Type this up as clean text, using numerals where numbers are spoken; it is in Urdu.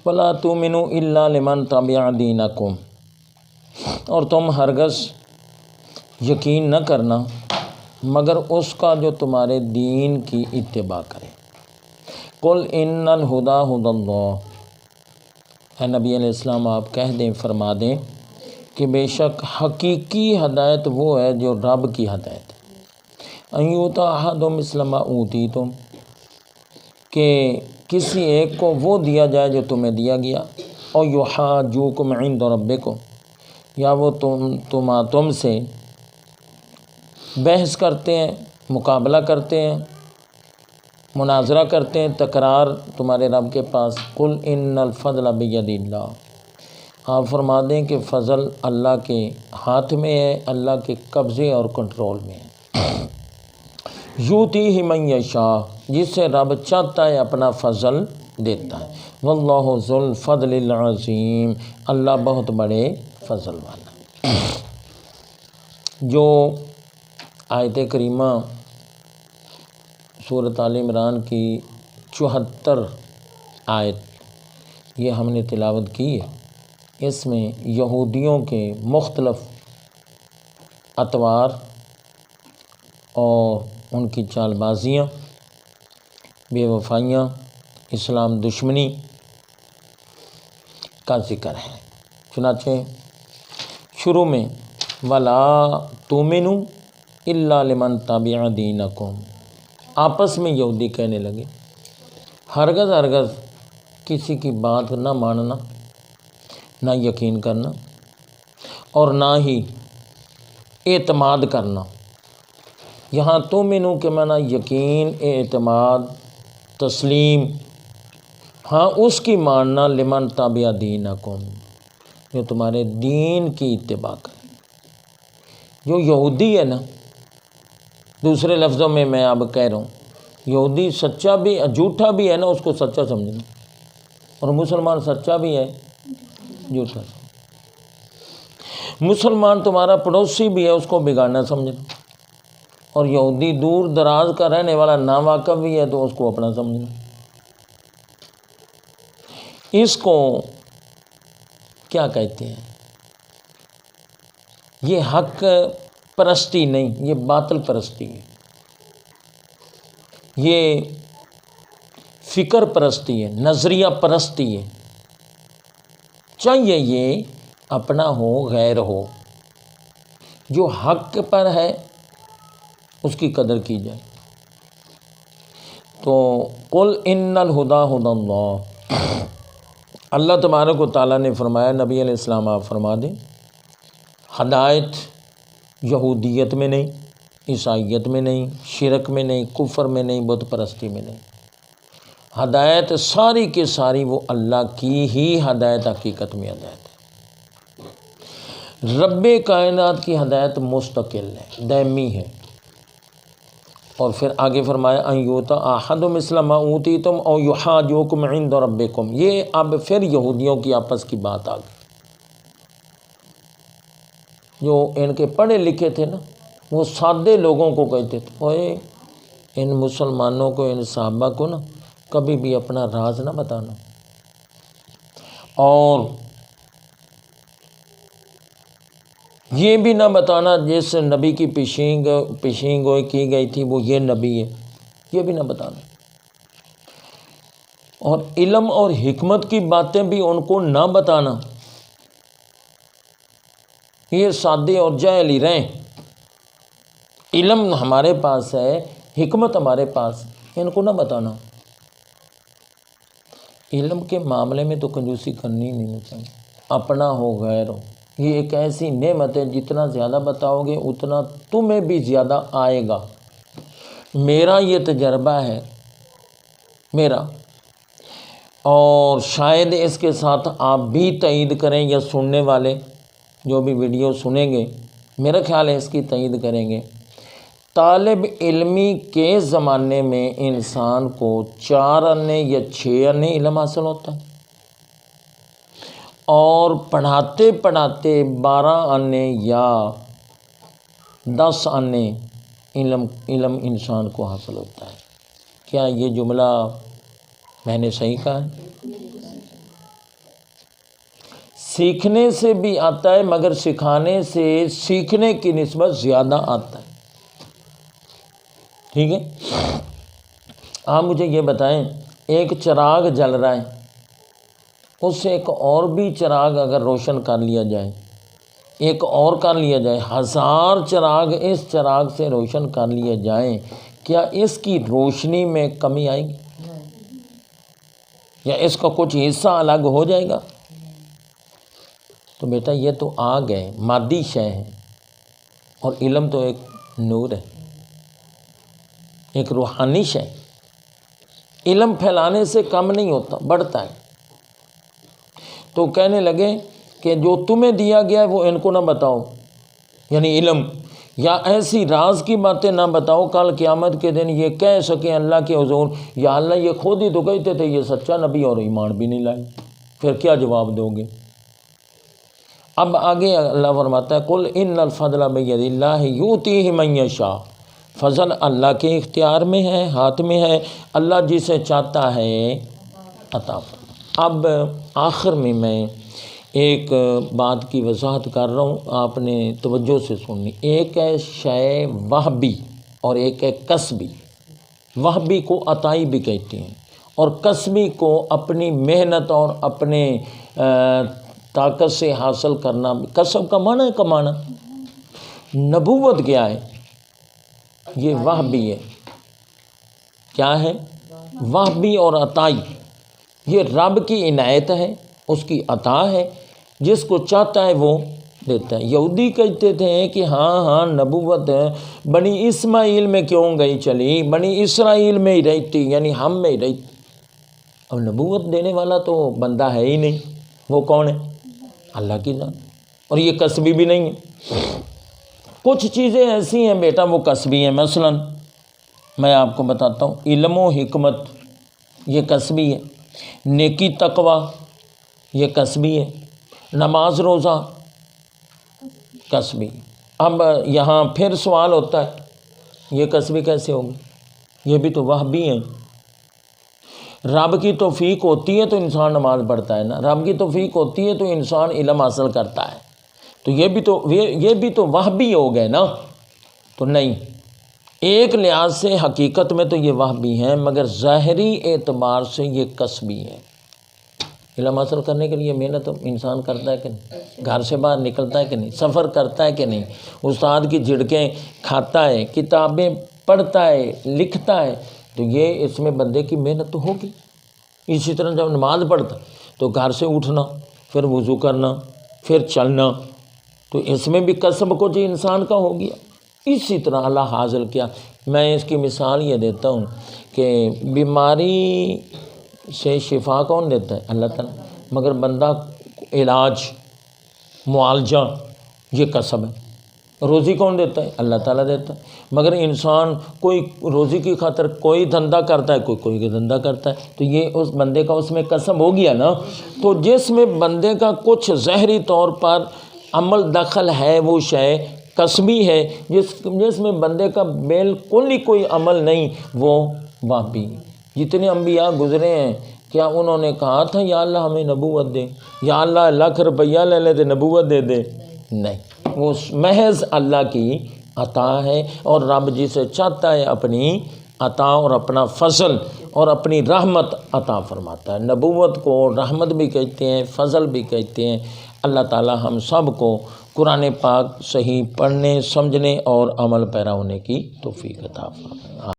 وَلَا تُؤْمِنُوا إِلَّا لِمَنْ تَبِعَ دِينَكُمْ، اور تم ہرگز یقین نہ کرنا مگر اس کا جو تمہارے دین کی اتباع کرے۔ قُلْ إِنَّ الْهُدَىٰ هُدَى اللَّهِ، اے نبی علیہ السلام آپ کہہ دیں، فرما دیں کہ بے شک حقیقی ہدایت وہ ہے جو رب کی ہدایت ہے۔ أَن يُؤْتَىٰ أَحَدٌ مِثْلَ مَا أُوتِیتُم، کہ کسی ایک کو وہ دیا جائے جو تمہیں دیا گیا، اور يُحَاجُّوكُمْ عِندَ رَبِّكُمْ، یا وہ تم سے بحث کرتے ہیں، مقابلہ کرتے ہیں، مناظرہ کرتے ہیں، تکرار تمہارے رب کے پاس۔ قُلْ إِنَّ الْفَضْلَ بِيَدِ اللَّهِ، آپ فرما دیں کہ فضل اللہ کے ہاتھ میں ہے، اللہ کے قبضے اور کنٹرول میں ہے۔ یؤتیہ من یشاء، جس سے رب چاہتا ہے اپنا فضل دیتا ہے۔ واللہ ذو الفضل العظیم، اللہ بہت بڑے فضل والا۔ جو آیت کریمہ سورۃ آل عمران کی 74 آیت یہ ہم نے تلاوت کی ہے، اس میں یہودیوں کے مختلف اطوار اور ان کی چال بازیاں، بے وفائیاں، اسلام دشمنی کا ذکر ہے۔ چنانچہ شروع میں وَلَا تُؤْمِنُوا إِلَّا لِمَنْ تَبِعَ دِينَكُمْ، آپس میں یہودی کہنے لگے ہرگز ہرگز کسی کی بات نہ ماننا، نہ یقین کرنا، اور نہ ہی اعتماد کرنا۔ یہاں تؤمنوا کے معنی یقین، اعتماد، تسلیم، ہاں اس کی ماننا، لمن تبع دینکم، جو تمہارے دین کی اتباع کرے۔ جو یہودی ہے نا، دوسرے لفظوں میں میں اب کہہ رہا ہوں، یہودی سچا بھی جھوٹا بھی ہے نا، اس کو سچا سمجھنا، اور مسلمان سچا بھی ہے جھوٹا۔ مسلمان تمہارا پڑوسی بھی ہے، اس کو بگاڑنا سمجھنا، اور یہودی دور دراز کا رہنے والا ناواقف بھی ہے تو اس کو اپنا سمجھنا۔ اس کو کیا کہتے ہیں؟ یہ حق پرستی نہیں، یہ باطل پرستی ہے، یہ فکر پرستی ہے، نظریہ پرستی ہے۔ چاہیے یہ اپنا ہو، غیر ہو، جو حق پر ہے اس کی قدر کی جائے۔ تو قل ان الہدیٰ ھدی اللہ، اللہ تبارک و تعالیٰ نے فرمایا، نبی علیہ السلام آپ فرما دیں، ہدایت یہودیت میں نہیں، عیسائیت میں نہیں، شرک میں نہیں، کفر میں نہیں، بت پرستی میں نہیں۔ ہدایت ساری کی ساری وہ اللہ کی ہی ہدایت، حقیقت میں ہدایت ہے۔ رب کائنات کی ہدایت مستقل ہے، دائمی ہے۔ اور پھر آگے فرمایا ان یؤتیٰ احد مثل ما اوتیتم او یحاجوکم عند ربکم، یہ اب پھر یہودیوں کی آپس کی بات آ گئی۔ جو ان کے پڑھے لکھے تھے نا، وہ سادے لوگوں کو کہتے تھے، اوئے ان مسلمانوں کو، ان صحابہ کو نا کبھی بھی اپنا راز نہ بتانا، اور یہ بھی نہ بتانا جس نبی کی پیشین گوئی کی گئی تھی وہ یہ نبی ہے، یہ بھی نہ بتانا، اور علم اور حکمت کی باتیں بھی ان کو نہ بتانا۔ یہ سادے اور جاہل ہی رہیں، علم ہمارے پاس ہے، حکمت ہمارے پاس، ان کو نہ بتانا۔ علم کے معاملے میں تو کنجوسی کرنی نہیں چاہیے، اپنا ہو، غیر ہو۔ یہ ایک ایسی نعمت ہے، جتنا زیادہ بتاؤ گے اتنا تمہیں بھی زیادہ آئے گا۔ میرا یہ تجربہ ہے، میرا، اور شاید اس کے ساتھ آپ بھی تائید کریں، یا سننے والے جو بھی ویڈیو سنیں گے میرا خیال ہے اس کی تائید کریں گے۔ طالب علمی کے زمانے میں انسان کو 4 آنے یا 6 آنے علم حاصل ہوتا ہے، اور پڑھاتے پڑھاتے 12 آنے یا 10 آنے علم انسان کو حاصل ہوتا ہے۔ کیا یہ جملہ میں نے صحیح کہا ہے؟ سیکھنے سے بھی آتا ہے مگر سکھانے سے سیکھنے کی نسبت زیادہ آتا ہے. ٹھیک ہے. آپ مجھے یہ بتائیں، ایک چراغ جل رہا ہے، اس سے ایک اور بھی چراغ اگر روشن کر لیا جائے، ایک اور کر لیا جائے، 1000 چراغ اس چراغ سے روشن کر لیے جائیں، کیا اس کی روشنی میں کمی آئے گی؟ یا اس کا کچھ حصہ الگ ہو جائے گا؟ تو بیٹا یہ تو آگ ہے، مادی شے ہے، اور علم تو ایک نور ہے، ایک روحانی شے. علم پھیلانے سے کم نہیں ہوتا، بڑھتا ہے. تو کہنے لگے کہ جو تمہیں دیا گیا ہے وہ ان کو نہ بتاؤ، یعنی علم، یا ایسی راز کی باتیں نہ بتاؤ کل قیامت کے دن یہ کہہ سکیں اللہ کے حضور یا اللہ یہ خود ہی تو کہتے تھے یہ سچا نبی اور ایمان بھی نہیں لائے، پھر کیا جواب دو گے؟ اب آگے اللہ فرماتا ہے قل ان الفضل بید اللہ یؤتیہ من یشاء، فضل اللہ کے اختیار میں ہے، ہاتھ میں ہے، اللہ جسے چاہتا ہے عطا فرماتا. اب آخر میں ایک بات کی وضاحت کر رہا ہوں، آپ نے توجہ سے سننی. ایک ہے شے وہبی اور ایک ہے کسبی. وہبی کو عطائی بھی کہتے ہیں، اور کسبی کو اپنی محنت اور اپنے طاقت سے حاصل کرنا. کسب کا معنی ہے کمانا. نبوت کیا ہے؟ یہ وہبی ہے. کیا ہے؟ وہبی اور عطائی. یہ رب کی عنایت ہے، اس کی عطا ہے، جس کو چاہتا ہے وہ دیتا ہے. یہودی کہتے تھے کہ ہاں نبوت بنی اسماعیل میں کیوں گئی چلی، بنی اسرائیل میں ہی رہتی، یعنی ہم میں ہی رہتی. اب نبوت دینے والا تو بندہ ہے ہی نہیں، وہ کون ہے؟ اللہ کی ذات. اور یہ کسبی بھی نہیں ہے. کچھ چیزیں ایسی ہیں بیٹا وہ کسبی ہیں. مثلا میں آپ کو بتاتا ہوں، علم و حکمت یہ کسبی ہے، نیکی تقوی یہ کسبی ہے، نماز روزہ کسبی. اب یہاں پھر سوال ہوتا ہے یہ کسبی کیسے ہوگی؟ یہ بھی تو وہبی ہیں. رب کی توفیق ہوتی ہے تو انسان نماز پڑھتا ہے نا، رب کی توفیق ہوتی ہے تو انسان علم حاصل کرتا ہے، تو یہ بھی تو وہبی ہو گئے نا. تو نہیں، ایک لحاظ سے حقیقت میں تو یہ وہبی ہیں مگر ظاہری اعتبار سے یہ کسبی ہے. علم حاصل کرنے کے لیے محنت انسان کرتا ہے کہ نہیں؟ گھر سے باہر نکلتا ہے کہ نہیں؟ سفر کرتا ہے کہ نہیں؟ استاد کی جھڑکیں کھاتا ہے، کتابیں پڑھتا ہے، لکھتا ہے، تو یہ اس میں بندے کی محنت تو ہوگی. اسی طرح جب نماز پڑھتا تو گھر سے اٹھنا، پھر وضو کرنا، پھر چلنا، تو اس میں بھی کسب کو جو انسان کا ہو گیا. اسی طرح اللہ حاصل کیا. میں اس کی مثال یہ دیتا ہوں کہ بیماری سے شفا کون دیتا ہے؟ اللہ تعالیٰ. مگر بندہ علاج معالجہ یہ کسب ہے. روزی کون دیتا ہے؟ اللہ تعالیٰ دیتا ہے. مگر انسان کوئی روزی کی خاطر کوئی دھندا کرتا ہے، کوئی دھندا کرتا ہے، تو یہ اس بندے کا اس میں کسب ہو گیا نا. تو جس میں بندے کا کچھ ظاہری طور پر عمل دخل ہے وہ شے کسبی ہے، جس میں بندے کا بالکل ہی کوئی عمل نہیں وہ وہبی. جتنے انبیاء گزرے ہیں کیا انہوں نے کہا تھا یا اللہ ہمیں نبوت دے، یا اللہ لاکھ روپیہ لے لے دے نبوت دے دے؟ نہیں، وہ محض اللہ کی عطا ہے، اور رب جسے چاہتا ہے اپنی عطا اور اپنا فضل اور اپنی رحمت عطا فرماتا ہے. نبوت کو رحمت بھی کہتے ہیں، فضل بھی کہتے ہیں. اللہ تعالی ہم سب کو قرآن پاک صحیح پڑھنے، سمجھنے اور عمل پیرا ہونے کی توفیق عطا فرمائے.